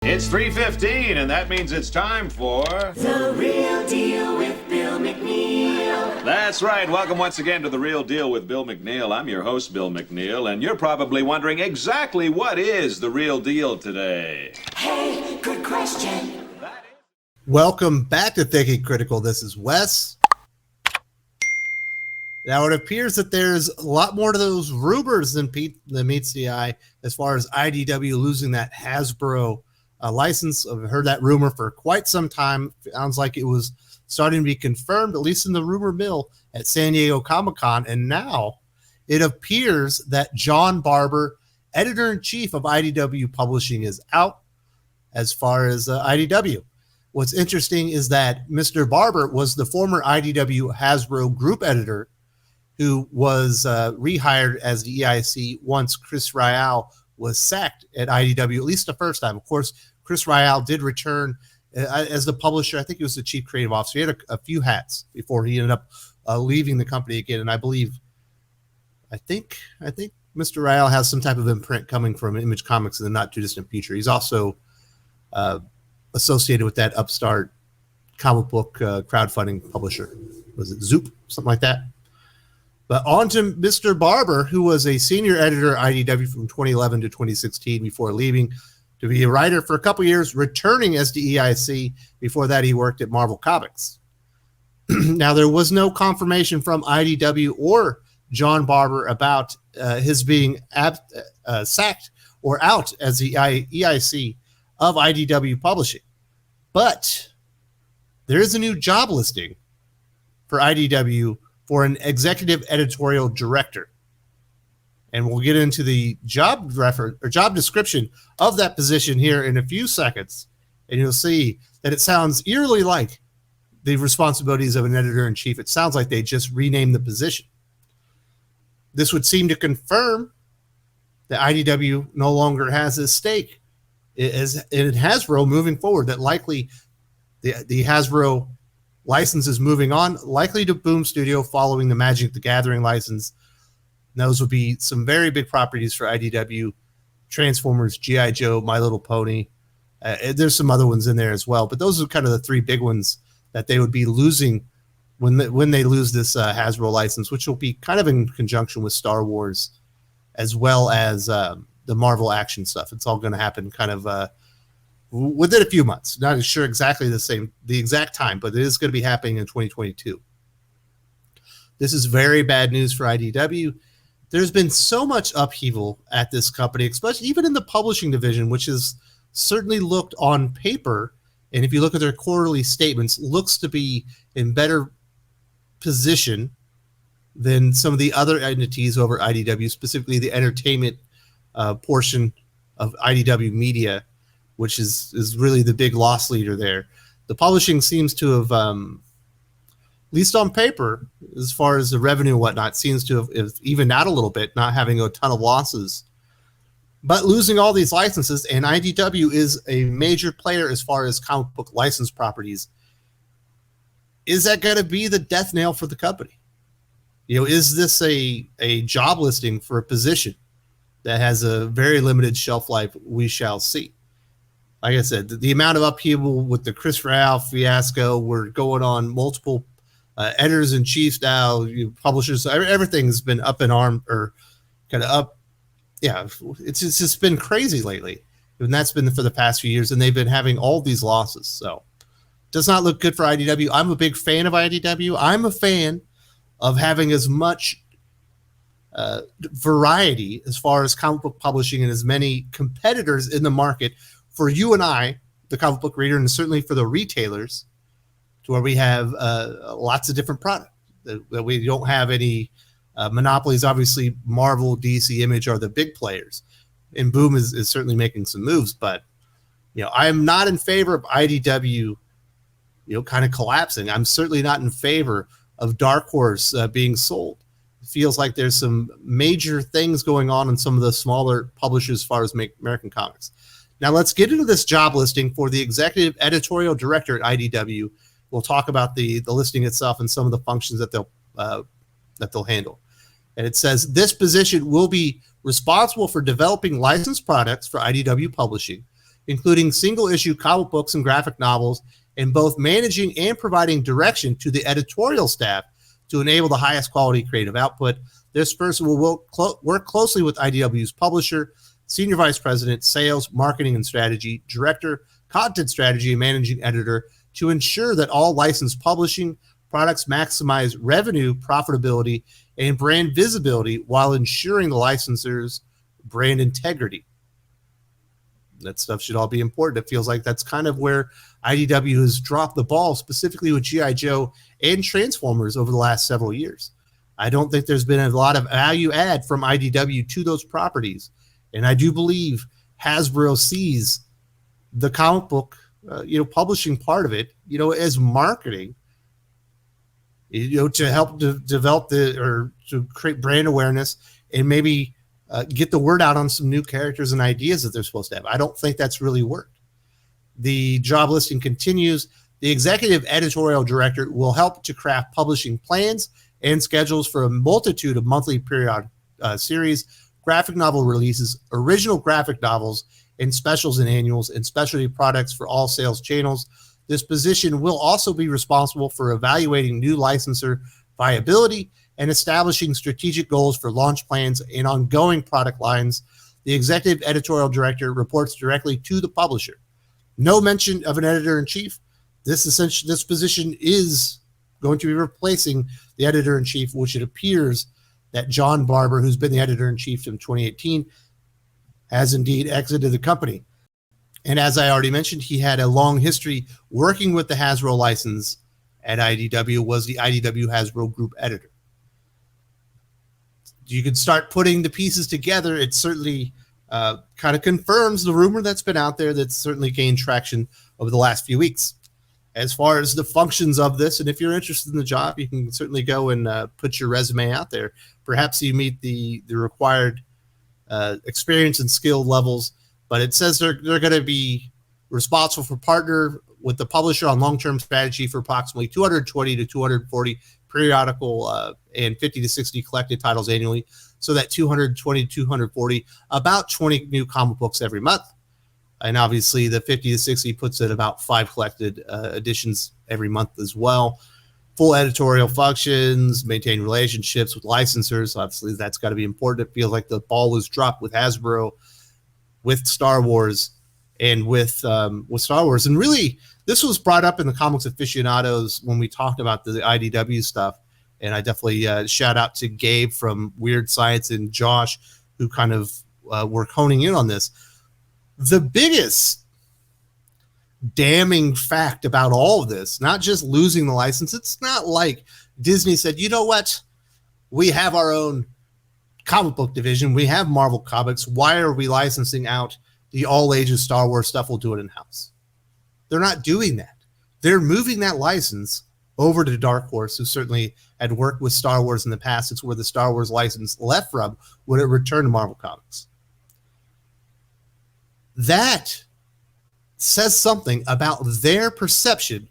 It's 3:15, and that means it's time for The Real Deal with Bill McNeil. That's right. Welcome once again to The Real Deal with Bill McNeil. I'm your host, Bill McNeil, and you're probably wondering exactly what is the real deal today. Hey, good question. Welcome back to Thinking Critical. This is Wes. Now, it appears that there's a lot more to those rumors than meets the eye as far as IDW losing that Hasbro license. I've heard that rumor for quite some time. Sounds like it was starting to be confirmed, at least in the rumor mill at San Diego Comic-Con. And now it appears that John Barber, editor-in-chief of IDW Publishing, is out as far as IDW. What's interesting is that Mr. Barber was the former IDW Hasbro Group Editor who was rehired as the EIC once Chris Ryall was sacked at IDW, at least the first time. Of course, Chris Ryall did return as the publisher. I think he was the chief creative officer. He had a few hats before he ended up leaving the company again. And I think Mr. Ryall has some type of imprint coming from Image Comics in the not too distant future. He's also associated with that upstart comic book crowdfunding publisher. Was it Zoop? Something like that. But on to Mr. Barber, who was a senior editor at IDW from 2011 to 2016 before leaving to be a writer for a couple years, returning as the EIC. Before that, he worked at Marvel Comics. Now, there was no confirmation from IDW or John Barber about his being sacked or out as the EIC of IDW Publishing. But there is a new job listing for IDW for an executive editorial director. And we'll get into the job description of that position here in a few seconds. And you'll see that it sounds eerily like the responsibilities of an editor-in-chief. It sounds like they just renamed the position. This would seem to confirm that IDW no longer has a stake in Hasbro moving forward, that likely the Hasbro license is moving on, likely to Boom Studio following the Magic the Gathering license. And those would be some very big properties for IDW: Transformers, G.I. Joe, My Little Pony. There's some other ones in there as well, but those are kind of the three big ones that they would be losing when they lose this Hasbro license, which will be kind of in conjunction with Star Wars as well as the Marvel action stuff. It's all going to happen kind of within a few months. Not sure exactly the exact time, but it is going to be happening in 2022. This is very bad news for IDW. There's been so much upheaval at this company, especially even in the publishing division, which has certainly looked on paper, and if you look at their quarterly statements, looks to be in better position than some of the other entities over IDW, specifically the entertainment portion of IDW Media, which is really the big loss leader there. The publishing seems to have, at least on paper, as far as the revenue and whatnot, seems to have evened out a little bit, not having a ton of losses. But losing all these licenses, and IDW is a major player as far as comic book license properties, is that going to be the death nail for the company? Is this a job listing for a position that has a very limited shelf life? We shall see. Like I said, the amount of upheaval with the Chris Ryall fiasco, we're going on multiple editors-in-chief now, publishers, everything has been up in arm, or kind of up. Yeah, it's just been crazy lately. And that's been for the past few years, and they've been having all these losses. So it does not look good for IDW. I'm a big fan of IDW. I'm a fan of having as much variety as far as comic book publishing and as many competitors in the market for you and I, the comic book reader, and certainly for the retailers, to where we have lots of different products, that we don't have any monopolies. Obviously, Marvel, DC, Image are the big players, and Boom is certainly making some moves. But I'm not in favor of IDW, kind of collapsing. I'm certainly not in favor of Dark Horse being sold. It feels like there's some major things going on in some of the smaller publishers as far as American comics. Now let's get into this job listing for the executive editorial director at IDW. We'll talk about the listing itself and some of the functions that they'll handle. And it says this position will be responsible for developing licensed products for IDW Publishing, including single-issue comic books and graphic novels, and both managing and providing direction to the editorial staff to enable the highest quality creative output. This person will work closely with IDW's publisher, senior vice president, sales, marketing, and strategy, director, content strategy, and managing editor to ensure that all licensed publishing products maximize revenue, profitability, and brand visibility while ensuring the licensor's brand integrity. That stuff should all be important. It feels like that's kind of where IDW has dropped the ball, specifically with G.I. Joe and Transformers over the last several years. I don't think there's been a lot of value add from IDW to those properties. And I do believe Hasbro sees the comic book, publishing part of it, as marketing, to help develop to create brand awareness and maybe get the word out on some new characters and ideas that they're supposed to have. I don't think that's really worked. The job listing continues. The executive editorial director will help to craft publishing plans and schedules for a multitude of monthly periodic series, graphic novel releases, original graphic novels, and specials and annuals, and specialty products for all sales channels. This position will also be responsible for evaluating new licensor viability and establishing strategic goals for launch plans and ongoing product lines. The executive editorial director reports directly to the publisher. No mention of an editor-in-chief. This position is going to be replacing the editor-in-chief, which it appears that John Barber, who's been the editor-in-chief in 2018, has indeed exited the company. And as I already mentioned, he had a long history working with the Hasbro license at IDW, was the IDW Hasbro Group Editor. You could start putting the pieces together. It certainly kind of confirms the rumor that's been out there that's certainly gained traction over the last few weeks. As far as the functions of this, and if you're interested in the job, you can certainly go and put your resume out there. Perhaps you meet the required experience and skill levels, but it says they're going to be responsible for partner with the publisher on long-term strategy for approximately 220 to 240 periodical and 50 to 60 collected titles annually. So that 220 to 240, about 20 new comic books every month. And obviously the 50 to 60 puts it about 5 collected editions every month as well. Full editorial functions, maintain relationships with licensors. Obviously that's got to be important. It feels like the ball was dropped with Hasbro, with Star Wars, and with Star Wars. And really, this was brought up in the Comics Aficionados when we talked about the IDW stuff. And I definitely shout out to Gabe from Weird Science and Josh, who kind of were honing in on this. The biggest damning fact about all of this, not just losing the license, it's not like Disney said, you know what, we have our own comic book division, we have Marvel Comics, why are we licensing out the all ages Star Wars stuff? We'll do it in-house. They're not doing that. They're moving that license over to Dark Horse, who certainly had worked with Star Wars in the past. It's where the Star Wars license left from when it returned to Marvel Comics. That says something about their perception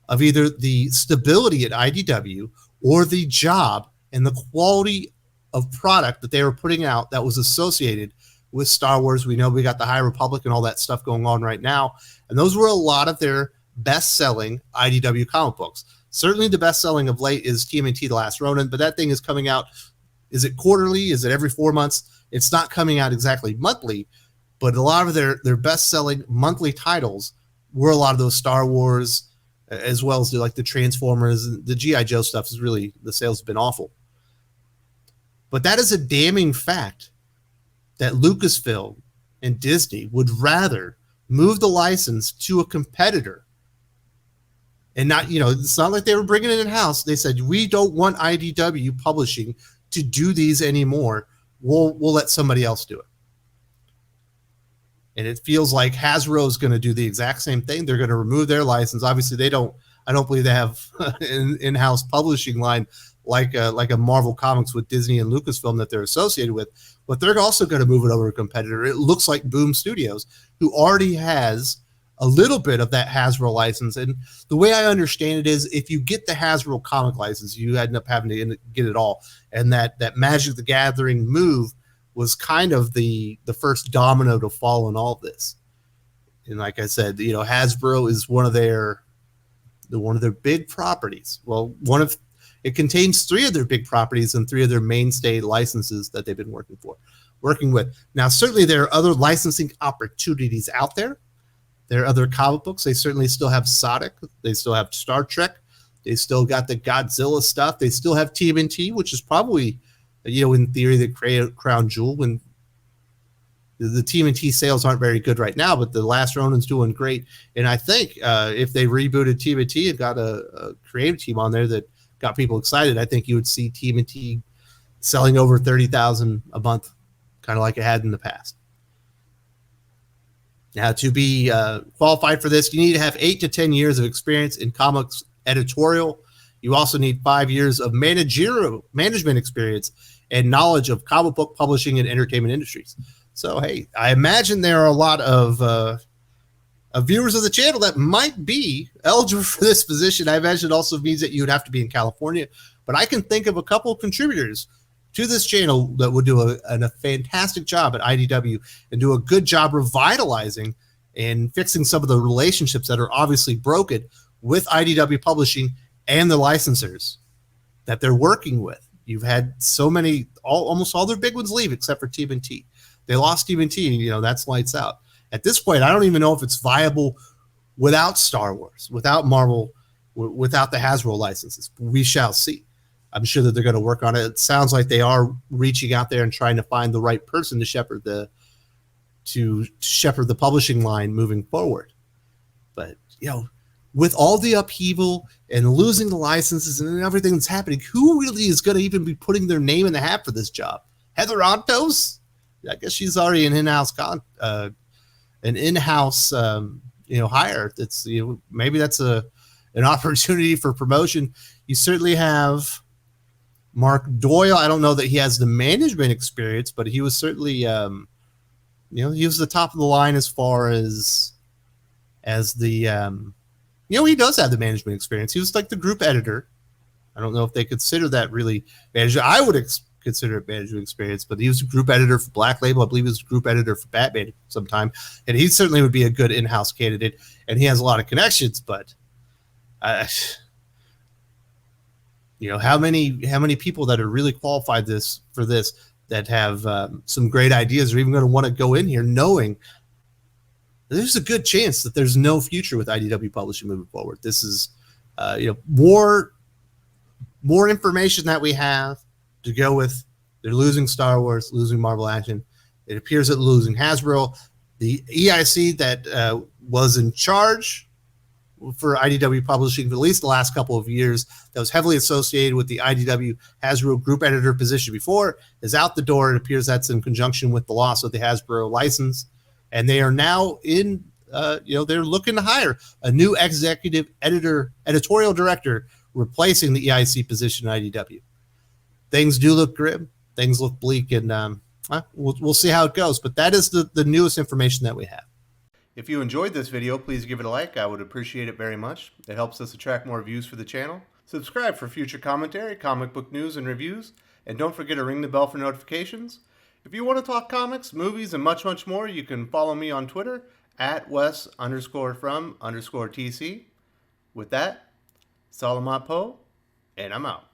of either the stability at IDW or the job and the quality of product that they were putting out that was associated with Star Wars. We know we got the High Republic and all that stuff going on right now. And those were a lot of their best-selling IDW comic books. Certainly the best-selling of late is TMNT The Last Ronin, but that thing is coming out, is it quarterly? Is it every 4 months? It's not coming out exactly monthly, but a lot of their best-selling monthly titles were a lot of those Star Wars, as well as the Transformers. The G.I. Joe stuff is really, the sales have been awful. But that is a damning fact that Lucasfilm and Disney would rather move the license to a competitor. And not, it's not like they were bringing it in-house. They said, we don't want IDW Publishing to do these anymore. We'll let somebody else do it. And it feels like Hasbro is going to do the exact same thing. They're going to remove their license. Obviously, I don't believe they have an in-house publishing line like a Marvel Comics with Disney and Lucasfilm that they're associated with. But they're also going to move it over to a competitor. It looks like Boom Studios, who already has a little bit of that Hasbro license. And the way I understand it is, if you get the Hasbro comic license, you end up having to get it all. And that Magic the Gathering move was kind of the first domino to fall in all of this. And like I said, Hasbro is one of their big properties. Well, it contains 3 of their big properties and 3 of their mainstay licenses that they've been working with. Now, certainly there are other licensing opportunities out there. There are other comic books. They certainly still have Sonic. They still have Star Trek. They still got the Godzilla stuff. They still have TMNT, which is probably, in theory, the crown jewel. When the TMNT sales aren't very good right now, but The Last Ronin's doing great. And I think if they rebooted TMNT and got a creative team on there that got people excited, I think you would see TMNT selling over 30,000 a month, kind of like it had in the past. Now, to be qualified for this, you need to have 8 to 10 years of experience in comics editorial. You also need 5 years of management experience and knowledge of comic book publishing and entertainment industries. So, hey, I imagine there are a lot of viewers of the channel that might be eligible for this position. I imagine it also means that you would have to be in California. But I can think of a couple of contributors to this channel that would do a fantastic job at IDW and do a good job revitalizing and fixing some of the relationships that are obviously broken with IDW Publishing and the licensors that they're working with. You've had so many, almost all their big ones leave except for TMNT. They lost TMNT, that's lights out. At this point, I don't even know if it's viable without Star Wars, without Marvel, without the Hasbro licenses. We shall see. I'm sure that they're going to work on it. It sounds like they are reaching out there and trying to find the right person to shepherd the publishing line moving forward. But, with all the upheaval and losing the licenses and everything that's happening, who really is going to even be putting their name in the hat for this job? Heather Antos? I guess she's already an in-house hire. That's maybe that's an opportunity for promotion. You certainly have Mark Doyle. I don't know that he has the management experience, but he was certainly he was the top of the line as far as the he does have the management experience. He was like the group editor. I don't know if they consider that really management. I would consider it management experience, but he was a group editor for Black Label. I believe he was a group editor for Batman sometime, and he certainly would be a good in-house candidate. And he has a lot of connections, but how many people that are really qualified for this that have some great ideas are even going to want to go in here knowing there's a good chance that there's no future with IDW Publishing moving forward. This is more information that we have to go with. They're losing Star Wars, losing Marvel Action. It appears that losing Hasbro. The EIC that was in charge for IDW Publishing for at least the last couple of years, that was heavily associated with the IDW Hasbro Group Editor position before, is out the door. It appears that's in conjunction with the loss of the Hasbro license. And they are now they're looking to hire a new executive editorial director replacing the EIC position at IDW. Things do look grim. Things look bleak, and we'll see how it goes. But that is the newest information that we have. If you enjoyed this video, please give it a like. I would appreciate it very much. It helps us attract more views for the channel. Subscribe for future commentary, comic book news, and reviews. And don't forget to ring the bell for notifications. If you want to talk comics, movies, and much, much more, you can follow me on Twitter at Wes_from_TC. With that, Salamat Po, and I'm out.